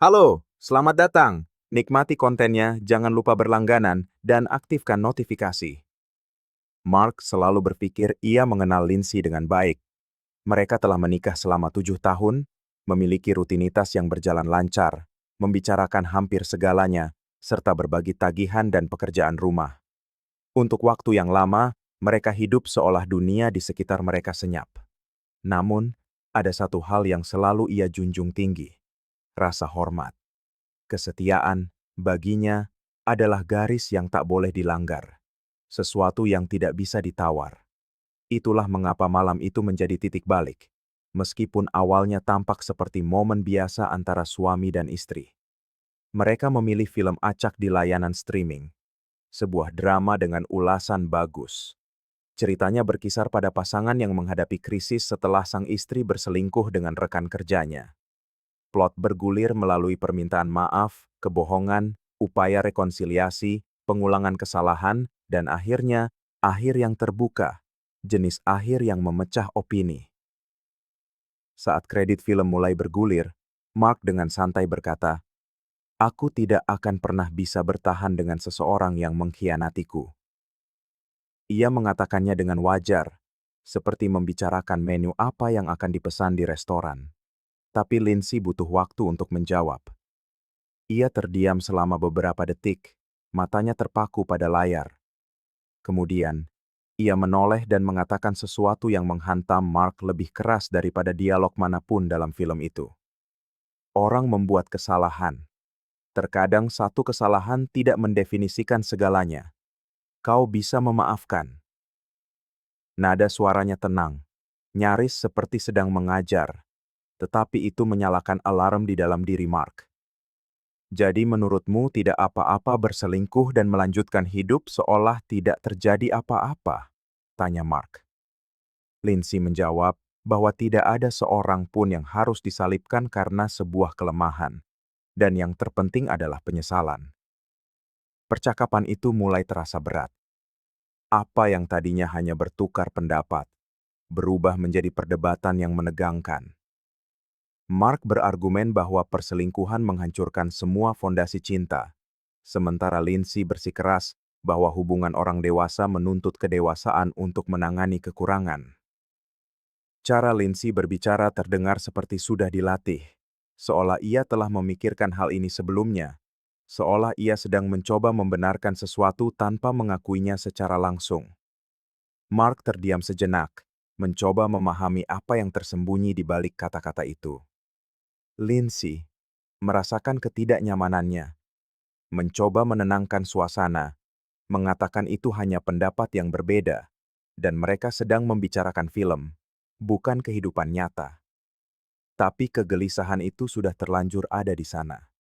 Halo, selamat datang. Nikmati kontennya, jangan lupa berlangganan, dan aktifkan notifikasi. Mark selalu berpikir ia mengenal Lindsay dengan baik. Mereka telah menikah selama 7 tahun, memiliki rutinitas yang berjalan lancar, membicarakan hampir segalanya, serta berbagi tagihan dan pekerjaan rumah. Untuk waktu yang lama, mereka hidup seolah dunia di sekitar mereka senyap. Namun, ada satu hal yang selalu ia junjung tinggi, rasa hormat. Kesetiaan, baginya, adalah garis yang tak boleh dilanggar. Sesuatu yang tidak bisa ditawar. Itulah mengapa malam itu menjadi titik balik. Meskipun awalnya tampak seperti momen biasa antara suami dan istri. Mereka memilih film acak di layanan streaming. Sebuah drama dengan ulasan bagus. Ceritanya berkisar pada pasangan yang menghadapi krisis setelah sang istri berselingkuh dengan rekan kerjanya. Plot bergulir melalui permintaan maaf, kebohongan, upaya rekonsiliasi, pengulangan kesalahan, dan akhirnya, akhir yang terbuka, jenis akhir yang memecah opini. Saat kredit film mulai bergulir, Mark dengan santai berkata, "Aku tidak akan pernah bisa bertahan dengan seseorang yang mengkhianatiku." Ia mengatakannya dengan wajar, seperti membicarakan menu apa yang akan dipesan di restoran. Tapi Lindsay butuh waktu untuk menjawab. Ia terdiam selama beberapa detik, matanya terpaku pada layar. Kemudian, ia menoleh dan mengatakan sesuatu yang menghantam Mark lebih keras daripada dialog manapun dalam film itu. Orang membuat kesalahan. Terkadang satu kesalahan tidak mendefinisikan segalanya. Kau bisa memaafkan. Nada suaranya tenang, nyaris seperti sedang mengajar, tetapi itu menyalakan alarm di dalam diri Mark. Jadi menurutmu tidak apa-apa berselingkuh dan melanjutkan hidup seolah tidak terjadi apa-apa? Tanya Mark. Lindsay menjawab bahwa tidak ada seorang pun yang harus disalibkan karena sebuah kelemahan, dan yang terpenting adalah penyesalan. Percakapan itu mulai terasa berat. Apa yang tadinya hanya bertukar pendapat, berubah menjadi perdebatan yang menegangkan. Mark berargumen bahwa perselingkuhan menghancurkan semua fondasi cinta, sementara Lindsay bersikeras bahwa hubungan orang dewasa menuntut kedewasaan untuk menangani kekurangan. Cara Lindsay berbicara terdengar seperti sudah dilatih, seolah ia telah memikirkan hal ini sebelumnya, seolah ia sedang mencoba membenarkan sesuatu tanpa mengakuinya secara langsung. Mark terdiam sejenak, mencoba memahami apa yang tersembunyi di balik kata-kata itu. Lindsay merasakan ketidaknyamanannya, mencoba menenangkan suasana, mengatakan itu hanya pendapat yang berbeda, dan mereka sedang membicarakan film, bukan kehidupan nyata. Tapi kegelisahan itu sudah terlanjur ada di sana.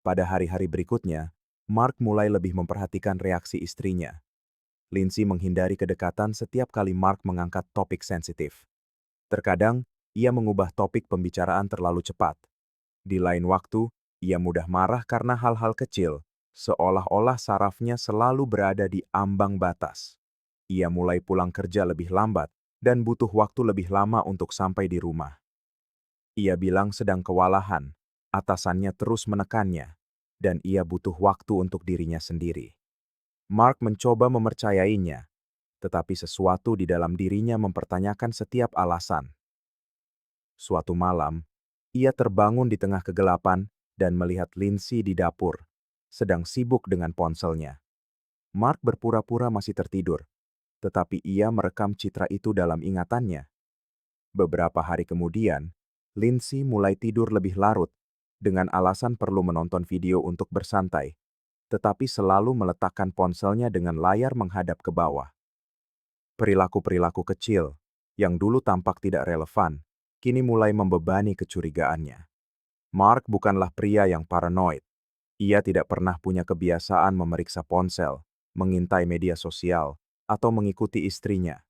Pada hari-hari berikutnya, Mark mulai lebih memperhatikan reaksi istrinya. Lindsay menghindari kedekatan setiap kali Mark mengangkat topik sensitif. Terkadang, ia mengubah topik pembicaraan terlalu cepat. Di lain waktu, ia mudah marah karena hal-hal kecil, seolah-olah sarafnya selalu berada di ambang batas. Ia mulai pulang kerja lebih lambat dan butuh waktu lebih lama untuk sampai di rumah. Ia bilang sedang kewalahan, atasannya terus menekannya, dan ia butuh waktu untuk dirinya sendiri. Mark mencoba mempercayainya, tetapi sesuatu di dalam dirinya mempertanyakan setiap alasan. Suatu malam, ia terbangun di tengah kegelapan dan melihat Lindsay di dapur, sedang sibuk dengan ponselnya. Mark berpura-pura masih tertidur, tetapi ia merekam citra itu dalam ingatannya. Beberapa hari kemudian, Lindsay mulai tidur lebih larut, dengan alasan perlu menonton video untuk bersantai, tetapi selalu meletakkan ponselnya dengan layar menghadap ke bawah. Perilaku-perilaku kecil, yang dulu tampak tidak relevan, kini mulai membebani kecurigaannya. Mark bukanlah pria yang paranoid. Ia tidak pernah punya kebiasaan memeriksa ponsel, mengintai media sosial, atau mengikuti istrinya.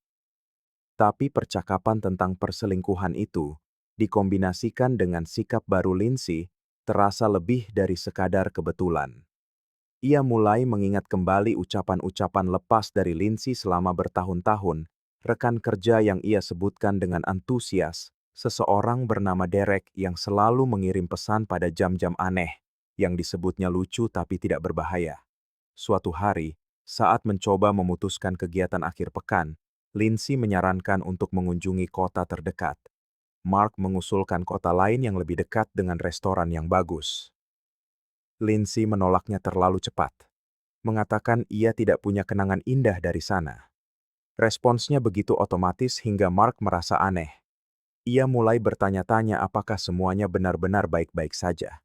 Tapi percakapan tentang perselingkuhan itu, dikombinasikan dengan sikap baru Lindsay, terasa lebih dari sekadar kebetulan. Ia mulai mengingat kembali ucapan-ucapan lepas dari Lindsay selama bertahun-tahun, rekan kerja yang ia sebutkan dengan antusias, Seseorang bernama Derek yang selalu mengirim pesan pada jam-jam aneh, yang disebutnya lucu tapi tidak berbahaya. Suatu hari, saat mencoba memutuskan kegiatan akhir pekan, Lindsay menyarankan untuk mengunjungi kota terdekat. Mark mengusulkan kota lain yang lebih dekat dengan restoran yang bagus. Lindsay menolaknya terlalu cepat, mengatakan ia tidak punya kenangan indah dari sana. Responsnya begitu otomatis hingga Mark merasa aneh. Ia mulai bertanya-tanya apakah semuanya benar-benar baik-baik saja.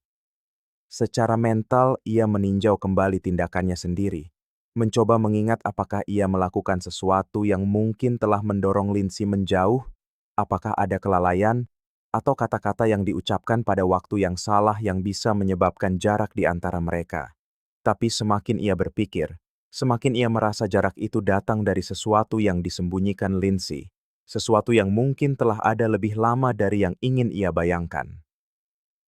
Secara mental, ia meninjau kembali tindakannya sendiri, mencoba mengingat apakah ia melakukan sesuatu yang mungkin telah mendorong Lindsay menjauh, apakah ada kelalaian, atau kata-kata yang diucapkan pada waktu yang salah yang bisa menyebabkan jarak di antara mereka. Tapi semakin ia berpikir, semakin ia merasa jarak itu datang dari sesuatu yang disembunyikan Lindsay, sesuatu yang mungkin telah ada lebih lama dari yang ingin ia bayangkan.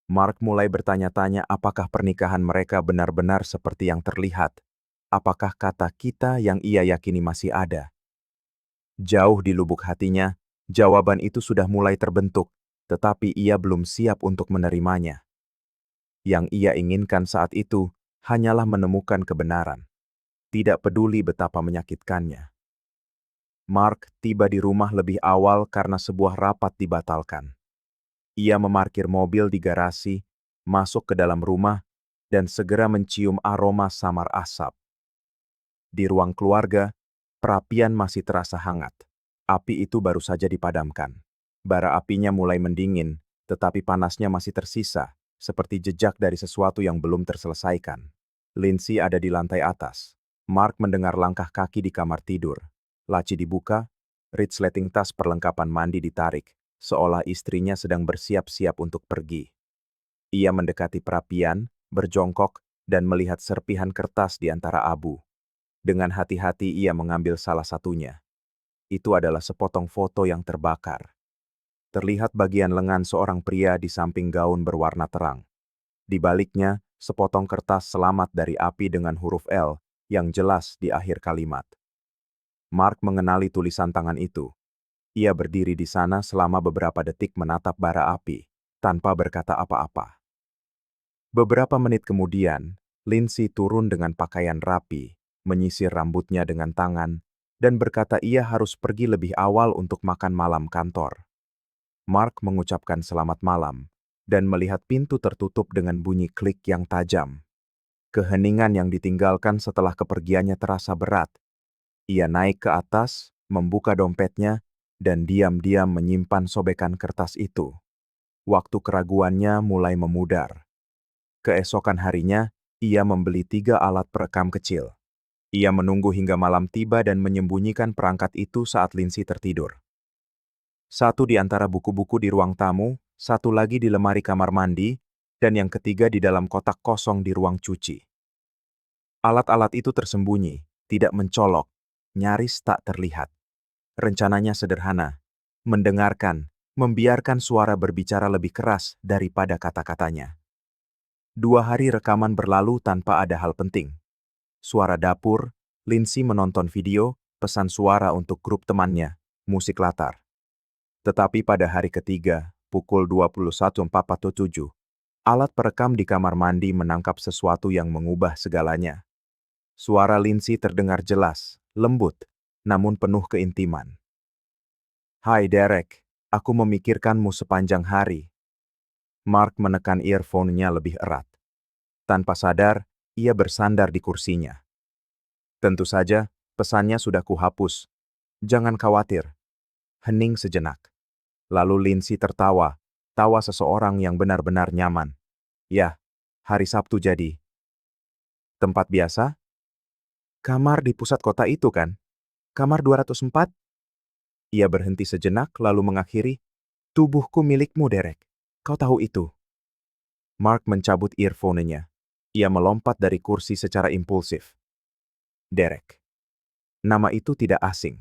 Mark mulai bertanya-tanya apakah pernikahan mereka benar-benar seperti yang terlihat. Apakah kata kita yang ia yakini masih ada? Jauh di lubuk hatinya, jawaban itu sudah mulai terbentuk, tetapi ia belum siap untuk menerimanya. Yang ia inginkan saat itu hanyalah menemukan kebenaran, tidak peduli betapa menyakitkannya. Mark tiba di rumah lebih awal karena sebuah rapat dibatalkan. Ia memarkir mobil di garasi, masuk ke dalam rumah, dan segera mencium aroma samar asap. Di ruang keluarga, perapian masih terasa hangat. Api itu baru saja dipadamkan. Bara apinya mulai mendingin, tetapi panasnya masih tersisa, seperti jejak dari sesuatu yang belum terselesaikan. Lindsay ada di lantai atas. Mark mendengar langkah kaki di kamar tidur. Laci dibuka, resleting tas perlengkapan mandi ditarik, seolah istrinya sedang bersiap-siap untuk pergi. Ia mendekati perapian, berjongkok, dan melihat serpihan kertas di antara abu. Dengan hati-hati ia mengambil salah satunya. Itu adalah sepotong foto yang terbakar. Terlihat bagian lengan seorang pria di samping gaun berwarna terang. Di baliknya, sepotong kertas selamat dari api dengan huruf L yang jelas di akhir kalimat. Mark mengenali tulisan tangan itu. Ia berdiri di sana selama beberapa detik menatap bara api, tanpa berkata apa-apa. Beberapa menit kemudian, Lindsay turun dengan pakaian rapi, menyisir rambutnya dengan tangan, dan berkata ia harus pergi lebih awal untuk makan malam kantor. Mark mengucapkan selamat malam, dan melihat pintu tertutup dengan bunyi klik yang tajam. Keheningan yang ditinggalkan setelah kepergiannya terasa berat. Ia naik ke atas, membuka dompetnya, dan diam-diam menyimpan sobekan kertas itu. Waktu keraguannya mulai memudar. Keesokan harinya, ia membeli 3 alat perekam kecil. Ia menunggu hingga malam tiba dan menyembunyikan perangkat itu saat Lindsay tertidur. Satu di antara buku-buku di ruang tamu, satu lagi di lemari kamar mandi, dan yang ketiga di dalam kotak kosong di ruang cuci. Alat-alat itu tersembunyi, tidak mencolok, nyaris tak terlihat. Rencananya sederhana, mendengarkan, membiarkan suara berbicara lebih keras daripada kata-katanya. 2 hari rekaman berlalu tanpa ada hal penting. Suara dapur, Lindsay menonton video, pesan suara untuk grup temannya, musik latar. Tetapi pada hari ketiga, pukul 21.47, alat perekam di kamar mandi menangkap sesuatu yang mengubah segalanya. Suara Lindsay terdengar jelas, lembut, namun penuh keintiman. "Hai Derek, aku memikirkanmu sepanjang hari." Mark menekan earphone-nya lebih erat. Tanpa sadar, ia bersandar di kursinya. Tentu saja, pesannya sudah kuhapus. "Jangan khawatir." Hening sejenak. Lalu Lindsay tertawa, tawa seseorang yang benar-benar nyaman. "Ya, hari Sabtu jadi." "Tempat biasa?" "Kamar di pusat kota itu kan? Kamar 204?" Ia berhenti sejenak lalu mengakhiri, "Tubuhku milikmu, Derek. Kau tahu itu." Mark mencabut earphone-nya. Ia melompat dari kursi secara impulsif. Derek. Nama itu tidak asing.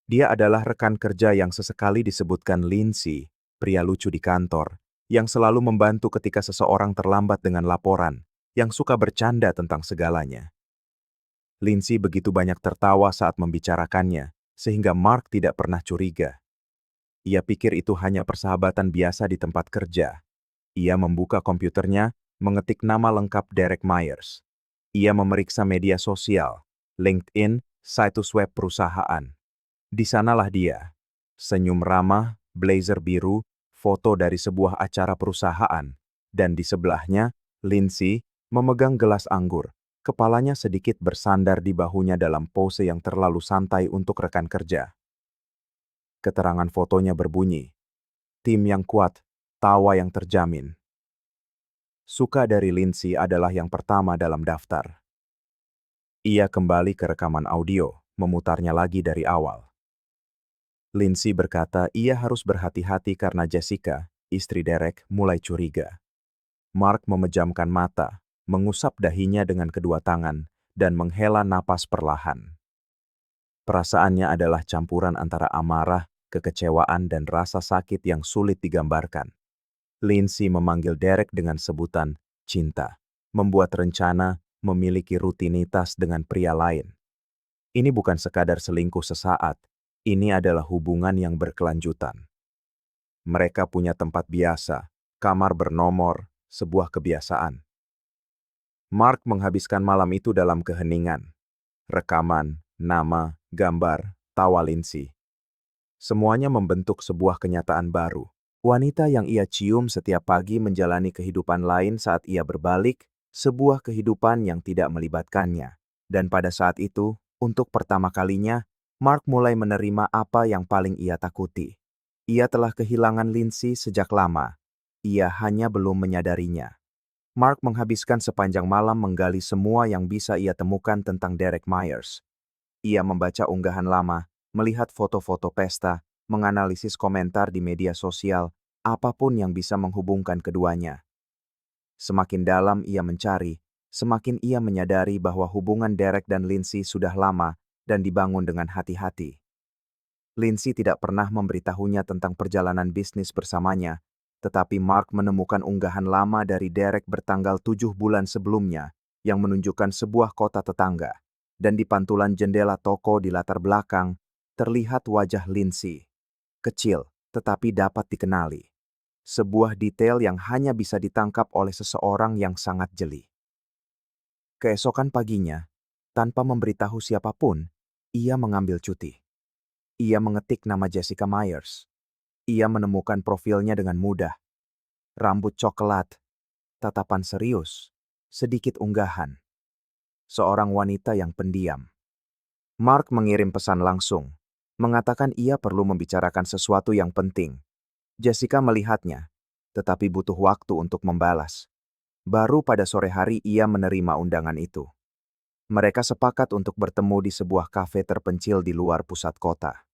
Dia adalah rekan kerja yang sesekali disebutkan Lindsay, pria lucu di kantor, yang selalu membantu ketika seseorang terlambat dengan laporan, yang suka bercanda tentang segalanya. Lindsay begitu banyak tertawa saat membicarakannya, sehingga Mark tidak pernah curiga. Ia pikir itu hanya persahabatan biasa di tempat kerja. Ia membuka komputernya, mengetik nama lengkap Derek Myers. Ia memeriksa media sosial, LinkedIn, situs web perusahaan. Di sanalah dia. Senyum ramah, blazer biru, foto dari sebuah acara perusahaan, dan di sebelahnya, Lindsay memegang gelas anggur. Kepalanya sedikit bersandar di bahunya dalam pose yang terlalu santai untuk rekan kerja. Keterangan fotonya berbunyi, tim yang kuat, tawa yang terjamin. Suka dari Lindsay adalah yang pertama dalam daftar. Ia kembali ke rekaman audio, memutarnya lagi dari awal. Lindsay berkata ia harus berhati-hati karena Jessica, istri Derek, mulai curiga. Mark memejamkan mata, mengusap dahinya dengan kedua tangan, dan menghela napas perlahan. Perasaannya adalah campuran antara amarah, kekecewaan, dan rasa sakit yang sulit digambarkan. Lindsay memanggil Derek dengan sebutan cinta, membuat rencana memiliki rutinitas dengan pria lain. Ini bukan sekadar selingkuh sesaat, ini adalah hubungan yang berkelanjutan. Mereka punya tempat biasa, kamar bernomor, sebuah kebiasaan. Mark menghabiskan malam itu dalam keheningan. Rekaman, nama, gambar, tawa Lindsay. Semuanya membentuk sebuah kenyataan baru. Wanita yang ia cium setiap pagi menjalani kehidupan lain saat ia berbalik, sebuah kehidupan yang tidak melibatkannya. Dan pada saat itu, untuk pertama kalinya, Mark mulai menerima apa yang paling ia takuti. Ia telah kehilangan Lindsay sejak lama. Ia hanya belum menyadarinya. Mark menghabiskan sepanjang malam menggali semua yang bisa ia temukan tentang Derek Myers. Ia membaca unggahan lama, melihat foto-foto pesta, menganalisis komentar di media sosial, apapun yang bisa menghubungkan keduanya. Semakin dalam ia mencari, semakin ia menyadari bahwa hubungan Derek dan Lindsay sudah lama dan dibangun dengan hati-hati. Lindsay tidak pernah memberitahunya tentang perjalanan bisnis bersamanya, tetapi Mark menemukan unggahan lama dari Derek bertanggal 7 bulan sebelumnya yang menunjukkan sebuah kota tetangga. Dan di pantulan jendela toko di latar belakang, terlihat wajah Lindsay. Kecil, tetapi dapat dikenali. Sebuah detail yang hanya bisa ditangkap oleh seseorang yang sangat jeli. Keesokan paginya, tanpa memberitahu siapapun, ia mengambil cuti. Ia mengetik nama Jessica Myers. Ia menemukan profilnya dengan mudah. Rambut coklat, tatapan serius, sedikit unggahan. Seorang wanita yang pendiam. Mark mengirim pesan langsung, mengatakan ia perlu membicarakan sesuatu yang penting. Jessica melihatnya, tetapi butuh waktu untuk membalas. Baru pada sore hari ia menerima undangan itu. Mereka sepakat untuk bertemu di sebuah kafe terpencil di luar pusat kota.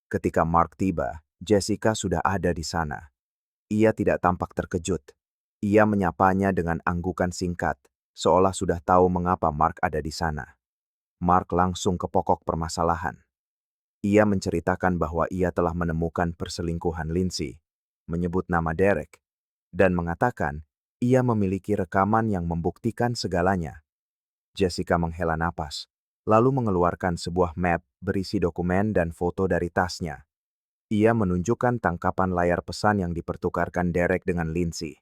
Ketika Mark tiba, Jessica sudah ada di sana. Ia tidak tampak terkejut. Ia menyapanya dengan anggukan singkat, seolah sudah tahu mengapa Mark ada di sana. Mark langsung ke pokok permasalahan. Ia menceritakan bahwa ia telah menemukan perselingkuhan Lindsay, menyebut nama Derek, dan mengatakan ia memiliki rekaman yang membuktikan segalanya. Jessica menghela napas, lalu mengeluarkan sebuah map berisi dokumen dan foto dari tasnya. Ia menunjukkan tangkapan layar pesan yang dipertukarkan Derek dengan Lindsay.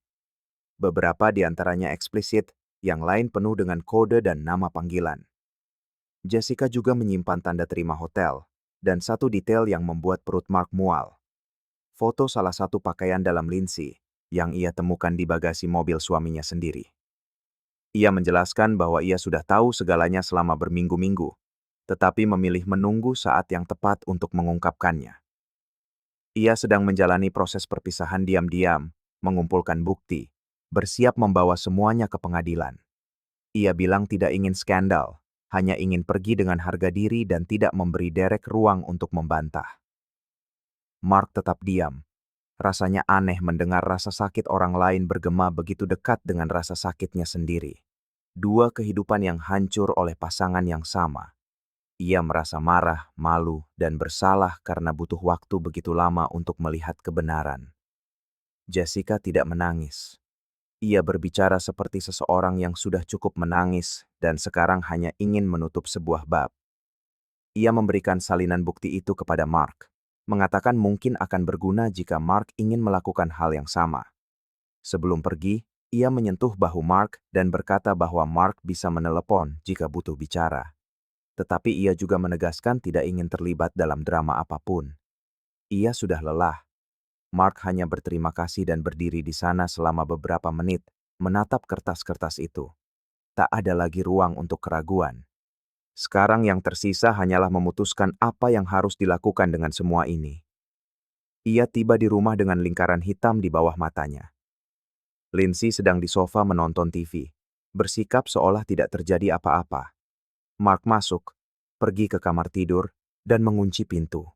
Beberapa di antaranya eksplisit, yang lain penuh dengan kode dan nama panggilan. Jessica juga menyimpan tanda terima hotel, dan satu detail yang membuat perut Mark mual. Foto salah satu pakaian dalam Lindsay, yang ia temukan di bagasi mobil suaminya sendiri. Ia menjelaskan bahwa ia sudah tahu segalanya selama berminggu-minggu, tetapi memilih menunggu saat yang tepat untuk mengungkapkannya. Ia sedang menjalani proses perpisahan diam-diam, mengumpulkan bukti, bersiap membawa semuanya ke pengadilan. Ia bilang tidak ingin skandal, hanya ingin pergi dengan harga diri dan tidak memberi Derek ruang untuk membantah. Mark tetap diam. Rasanya aneh mendengar rasa sakit orang lain bergema begitu dekat dengan rasa sakitnya sendiri. Dua kehidupan yang hancur oleh pasangan yang sama. Ia merasa marah, malu, dan bersalah karena butuh waktu begitu lama untuk melihat kebenaran. Jessica tidak menangis. Ia berbicara seperti seseorang yang sudah cukup menangis dan sekarang hanya ingin menutup sebuah bab. Ia memberikan salinan bukti itu kepada Mark. mengatakan mungkin akan berguna jika Mark ingin melakukan hal yang sama. Sebelum pergi, ia menyentuh bahu Mark dan berkata bahwa Mark bisa menelepon jika butuh bicara. Tetapi ia juga menegaskan tidak ingin terlibat dalam drama apapun. Ia sudah lelah. Mark hanya berterima kasih dan berdiri di sana selama beberapa menit, menatap kertas-kertas itu. Tak ada lagi ruang untuk keraguan. Sekarang yang tersisa hanyalah memutuskan apa yang harus dilakukan dengan semua ini. Ia tiba di rumah dengan lingkaran hitam di bawah matanya. Lindsay sedang di sofa menonton TV, bersikap seolah tidak terjadi apa-apa. Mark masuk, pergi ke kamar tidur, dan mengunci pintu.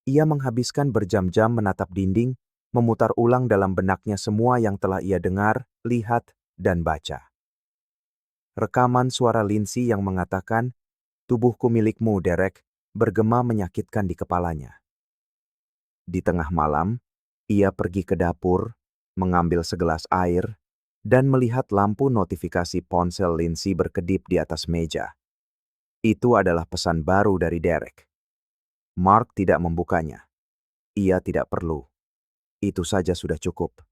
Ia menghabiskan berjam-jam menatap dinding, memutar ulang dalam benaknya semua yang telah ia dengar, lihat, dan baca. Rekaman suara Lindsay yang mengatakan, "Tubuhku milikmu, Derek," bergema menyakitkan di kepalanya. Di tengah malam, ia pergi ke dapur, mengambil segelas air, dan melihat lampu notifikasi ponsel Lindsay berkedip di atas meja. Itu adalah pesan baru dari Derek. Mark tidak membukanya. Ia tidak perlu. Itu saja sudah cukup.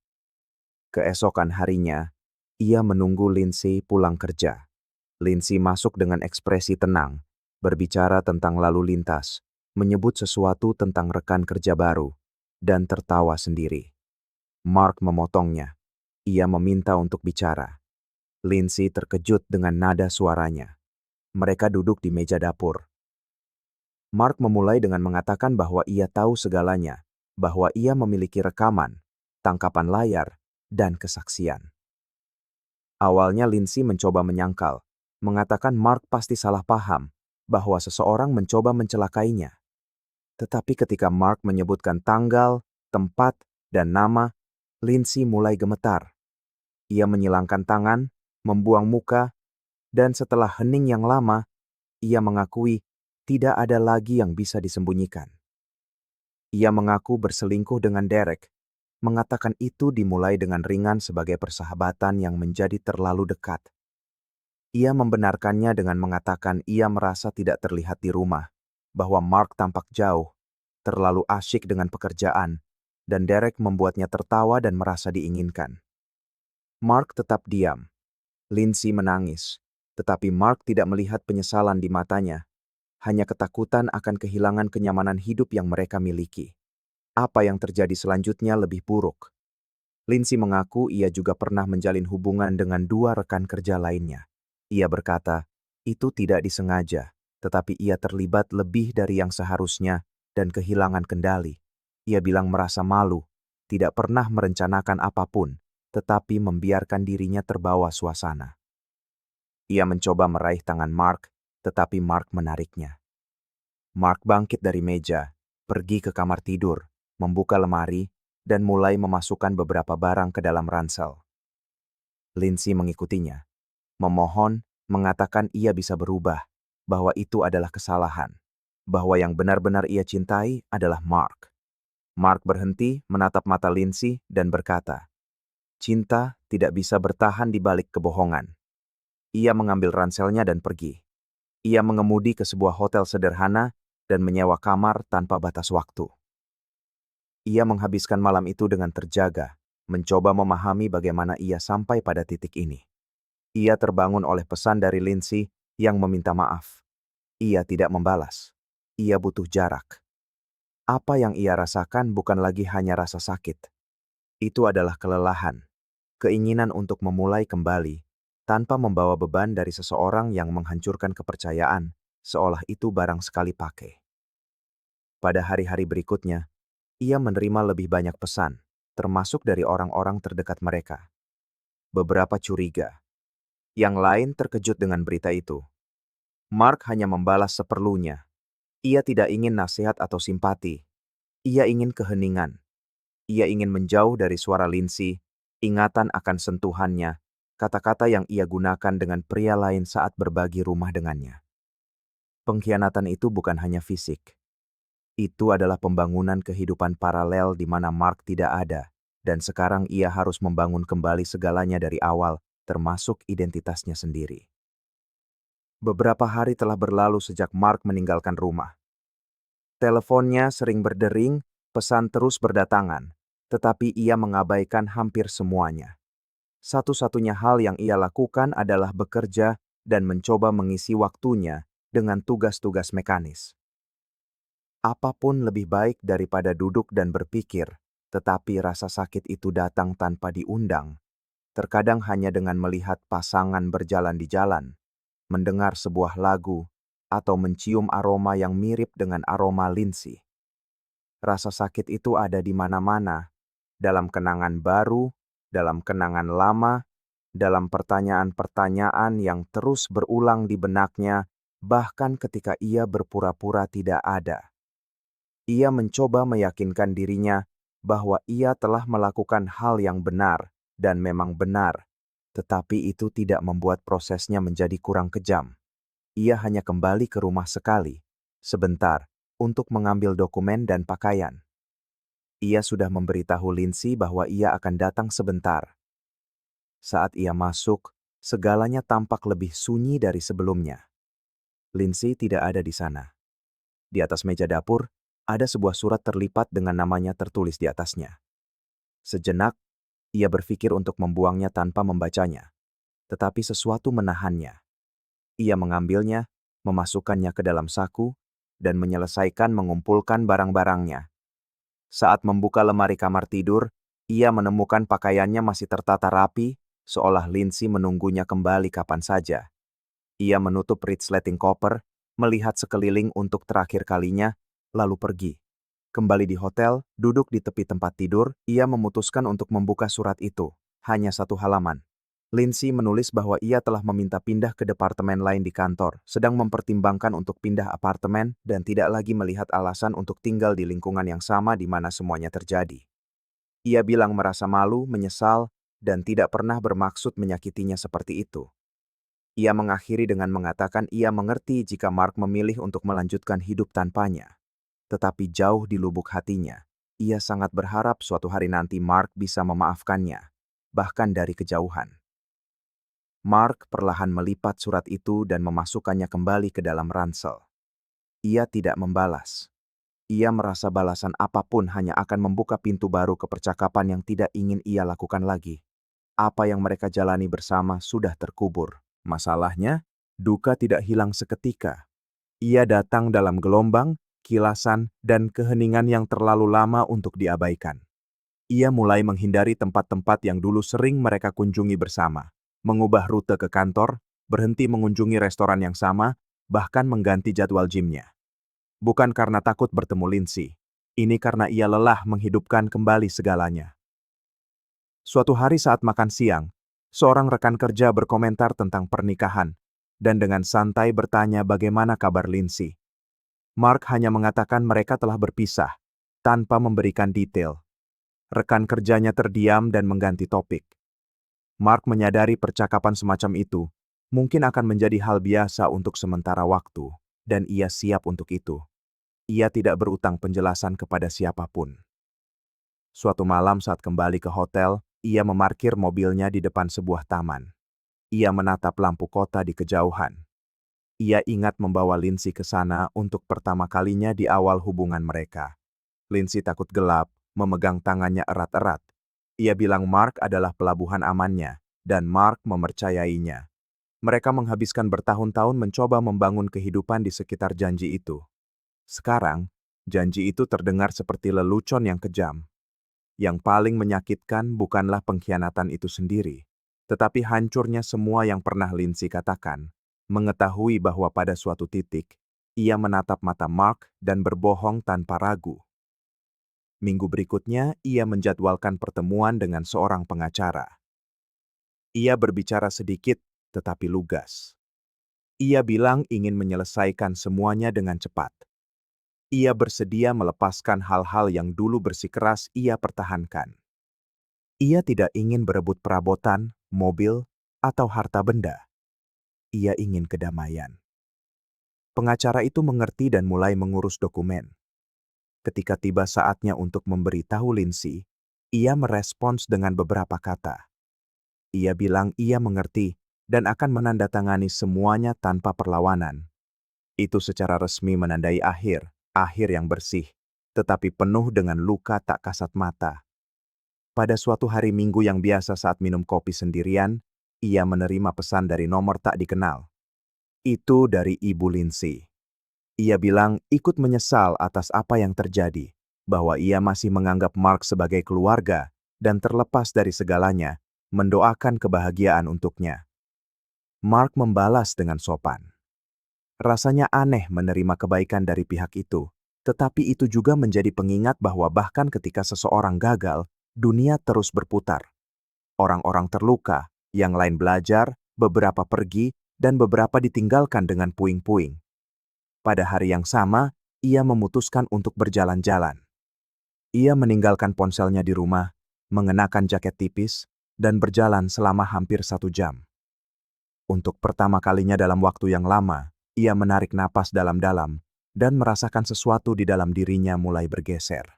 Keesokan harinya, ia menunggu Lindsay pulang kerja. Lindsay masuk dengan ekspresi tenang, berbicara tentang lalu lintas, menyebut sesuatu tentang rekan kerja baru, dan tertawa sendiri. Mark memotongnya. Ia meminta untuk bicara. Lindsay terkejut dengan nada suaranya. Mereka duduk di meja dapur. Mark memulai dengan mengatakan bahwa ia tahu segalanya, bahwa ia memiliki rekaman, tangkapan layar, dan kesaksian. Awalnya Lindsay mencoba menyangkal, mengatakan Mark pasti salah paham, bahwa seseorang mencoba mencelakainya. Tetapi ketika Mark menyebutkan tanggal, tempat, dan nama, Lindsay mulai gemetar. Ia menyilangkan tangan, membuang muka, dan setelah hening yang lama, ia mengakui tidak ada lagi yang bisa disembunyikan. Ia mengaku berselingkuh dengan Derek, mengatakan itu dimulai dengan ringan sebagai persahabatan yang menjadi terlalu dekat. Ia membenarkannya dengan mengatakan ia merasa tidak terlihat di rumah, bahwa Mark tampak jauh, terlalu asyik dengan pekerjaan, dan Derek membuatnya tertawa dan merasa diinginkan. Mark tetap diam. Lindsay menangis, tetapi Mark tidak melihat penyesalan di matanya, hanya ketakutan akan kehilangan kenyamanan hidup yang mereka miliki. Apa yang terjadi selanjutnya lebih buruk. Lindsay mengaku ia juga pernah menjalin hubungan dengan dua rekan kerja lainnya. Ia berkata, itu tidak disengaja, tetapi ia terlibat lebih dari yang seharusnya dan kehilangan kendali. Ia bilang merasa malu, tidak pernah merencanakan apapun, tetapi membiarkan dirinya terbawa suasana. Ia mencoba meraih tangan Mark, tetapi Mark menariknya. Mark bangkit dari meja, pergi ke kamar tidur, membuka lemari, dan mulai memasukkan beberapa barang ke dalam ransel. Lindsay mengikutinya, memohon, mengatakan ia bisa berubah, bahwa itu adalah kesalahan, bahwa yang benar-benar ia cintai adalah Mark. Mark berhenti, menatap mata Lindsay, dan berkata, "Cinta tidak bisa bertahan di balik kebohongan." Ia mengambil ranselnya dan pergi. Ia mengemudi ke sebuah hotel sederhana dan menyewa kamar tanpa batas waktu. Ia menghabiskan malam itu dengan terjaga, mencoba memahami bagaimana ia sampai pada titik ini. Ia terbangun oleh pesan dari Lindsay yang meminta maaf. Ia tidak membalas. Ia butuh jarak. Apa yang ia rasakan bukan lagi hanya rasa sakit. Itu adalah kelelahan, keinginan untuk memulai kembali, tanpa membawa beban dari seseorang yang menghancurkan kepercayaan, seolah itu barang sekali pakai. Pada hari-hari berikutnya, ia menerima lebih banyak pesan, termasuk dari orang-orang terdekat mereka. Beberapa curiga. Yang lain terkejut dengan berita itu. Mark hanya membalas seperlunya. Ia tidak ingin nasihat atau simpati. Ia ingin keheningan. Ia ingin menjauh dari suara Lindsay, ingatan akan sentuhannya, kata-kata yang ia gunakan dengan pria lain saat berbagi rumah dengannya. Pengkhianatan itu bukan hanya fisik. Itu adalah pembangunan kehidupan paralel di mana Mark tidak ada, dan sekarang ia harus membangun kembali segalanya dari awal, termasuk identitasnya sendiri. Beberapa hari telah berlalu sejak Mark meninggalkan rumah. Teleponnya sering berdering, pesan terus berdatangan, tetapi ia mengabaikan hampir semuanya. Satu-satunya hal yang ia lakukan adalah bekerja dan mencoba mengisi waktunya dengan tugas-tugas mekanis. Apapun lebih baik daripada duduk dan berpikir, tetapi rasa sakit itu datang tanpa diundang. Terkadang hanya dengan melihat pasangan berjalan di jalan, mendengar sebuah lagu, atau mencium aroma yang mirip dengan aroma Lindsay. Rasa sakit itu ada di mana-mana, dalam kenangan baru, dalam kenangan lama, dalam pertanyaan-pertanyaan yang terus berulang di benaknya, bahkan ketika ia berpura-pura tidak ada. Ia mencoba meyakinkan dirinya bahwa ia telah melakukan hal yang benar dan memang benar, tetapi itu tidak membuat prosesnya menjadi kurang kejam. Ia hanya kembali ke rumah sekali, sebentar, untuk mengambil dokumen dan pakaian. Ia sudah memberitahu Lindsay bahwa ia akan datang sebentar. Saat ia masuk, segalanya tampak lebih sunyi dari sebelumnya. Lindsay tidak ada di sana. Di atas meja dapur, ada sebuah surat terlipat dengan namanya tertulis di atasnya. Sejenak, ia berpikir untuk membuangnya tanpa membacanya. Tetapi sesuatu menahannya. Ia mengambilnya, memasukkannya ke dalam saku, dan menyelesaikan mengumpulkan barang-barangnya. Saat membuka lemari kamar tidur, ia menemukan pakaiannya masih tertata rapi, seolah Lindsay menunggunya kembali kapan saja. Ia menutup resleting koper, melihat sekeliling untuk terakhir kalinya, lalu pergi. Kembali di hotel, duduk di tepi tempat tidur, ia memutuskan untuk membuka surat itu. Hanya satu halaman. Lindsay menulis bahwa ia telah meminta pindah ke departemen lain di kantor, sedang mempertimbangkan untuk pindah apartemen dan tidak lagi melihat alasan untuk tinggal di lingkungan yang sama di mana semuanya terjadi. Ia bilang merasa malu, menyesal, dan tidak pernah bermaksud menyakitinya seperti itu. Ia mengakhiri dengan mengatakan ia mengerti jika Mark memilih untuk melanjutkan hidup tanpanya. Tetapi jauh di lubuk hatinya, ia sangat berharap suatu hari nanti Mark bisa memaafkannya, bahkan dari kejauhan. Mark perlahan melipat surat itu dan memasukkannya kembali ke dalam ransel. Ia tidak membalas. Ia merasa balasan apapun hanya akan membuka pintu baru ke percakapan yang tidak ingin ia lakukan lagi. Apa yang mereka jalani bersama sudah terkubur. Masalahnya, duka tidak hilang seketika. Ia datang dalam gelombang, kilasan, dan keheningan yang terlalu lama untuk diabaikan. Ia mulai menghindari tempat-tempat yang dulu sering mereka kunjungi bersama, mengubah rute ke kantor, berhenti mengunjungi restoran yang sama, bahkan mengganti jadwal gymnya. Bukan karena takut bertemu Lindsay, ini karena ia lelah menghidupkan kembali segalanya. Suatu hari saat makan siang, seorang rekan kerja berkomentar tentang pernikahan, dan dengan santai bertanya bagaimana kabar Lindsay. Mark hanya mengatakan mereka telah berpisah, tanpa memberikan detail. Rekan kerjanya terdiam dan mengganti topik. Mark menyadari percakapan semacam itu mungkin akan menjadi hal biasa untuk sementara waktu, dan ia siap untuk itu. Ia tidak berutang penjelasan kepada siapapun. Suatu malam saat kembali ke hotel, ia memarkir mobilnya di depan sebuah taman. Ia menatap lampu kota di kejauhan. Ia ingat membawa Lindsay ke sana untuk pertama kalinya di awal hubungan mereka. Lindsay takut gelap, memegang tangannya erat-erat. Ia bilang Mark adalah pelabuhan amannya, dan Mark mempercayainya. Mereka menghabiskan bertahun-tahun mencoba membangun kehidupan di sekitar janji itu. Sekarang, janji itu terdengar seperti lelucon yang kejam. Yang paling menyakitkan bukanlah pengkhianatan itu sendiri, tetapi hancurnya semua yang pernah Lindsay katakan, mengetahui bahwa pada suatu titik, ia menatap mata Mark dan berbohong tanpa ragu. Minggu berikutnya, ia menjadwalkan pertemuan dengan seorang pengacara. Ia berbicara sedikit, tetapi lugas. Ia bilang ingin menyelesaikan semuanya dengan cepat. Ia bersedia melepaskan hal-hal yang dulu bersikeras ia pertahankan. Ia tidak ingin berebut perabotan, mobil, atau harta benda. Ia ingin kedamaian. Pengacara itu mengerti dan mulai mengurus dokumen. Ketika tiba saatnya untuk memberitahu Lindsay, ia merespons dengan beberapa kata. Ia bilang ia mengerti dan akan menandatangani semuanya tanpa perlawanan. Itu secara resmi menandai akhir, akhir yang bersih, tetapi penuh dengan luka tak kasat mata. Pada suatu hari Minggu yang biasa saat minum kopi sendirian, ia menerima pesan dari nomor tak dikenal. Itu dari Ibu Lindsay. Ia bilang ikut menyesal atas apa yang terjadi, bahwa ia masih menganggap Mark sebagai keluarga dan terlepas dari segalanya, mendoakan kebahagiaan untuknya. Mark membalas dengan sopan. Rasanya aneh menerima kebaikan dari pihak itu, tetapi itu juga menjadi pengingat bahwa bahkan ketika seseorang gagal, dunia terus berputar. Orang-orang terluka, yang lain belajar, beberapa pergi, dan beberapa ditinggalkan dengan puing-puing. Pada hari yang sama, ia memutuskan untuk berjalan-jalan. Ia meninggalkan ponselnya di rumah, mengenakan jaket tipis, dan berjalan selama hampir 1 jam. Untuk pertama kalinya dalam waktu yang lama, ia menarik napas dalam-dalam dan merasakan sesuatu di dalam dirinya mulai bergeser.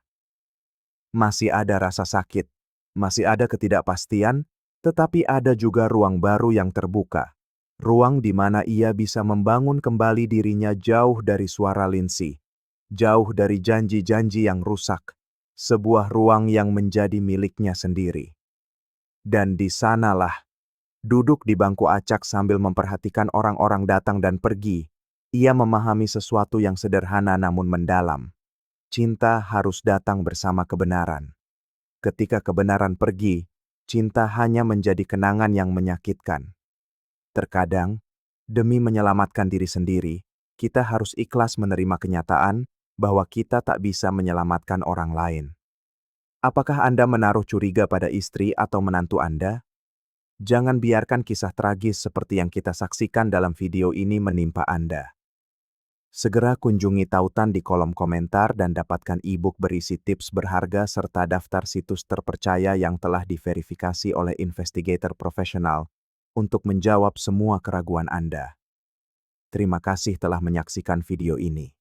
Masih ada rasa sakit, masih ada ketidakpastian, tetapi ada juga ruang baru yang terbuka. Ruang di mana ia bisa membangun kembali dirinya jauh dari suara Lindsay, jauh dari janji-janji yang rusak, sebuah ruang yang menjadi miliknya sendiri. Dan di sanalah, duduk di bangku acak sambil memperhatikan orang-orang datang dan pergi, ia memahami sesuatu yang sederhana namun mendalam. Cinta harus datang bersama kebenaran. Ketika kebenaran pergi, cinta hanya menjadi kenangan yang menyakitkan. Terkadang, demi menyelamatkan diri sendiri, kita harus ikhlas menerima kenyataan bahwa kita tak bisa menyelamatkan orang lain. Apakah Anda menaruh curiga pada istri atau menantu Anda? Jangan biarkan kisah tragis seperti yang kita saksikan dalam video ini menimpa Anda. Segera kunjungi tautan di kolom komentar dan dapatkan e-book berisi tips berharga serta daftar situs terpercaya yang telah diverifikasi oleh investigator profesional untuk menjawab semua keraguan Anda. Terima kasih telah menyaksikan video ini.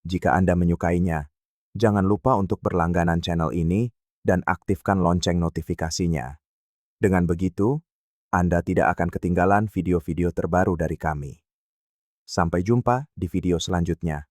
Jika Anda menyukainya, jangan lupa untuk berlangganan channel ini dan aktifkan lonceng notifikasinya. Dengan begitu, Anda tidak akan ketinggalan video-video terbaru dari kami. Sampai jumpa di video selanjutnya.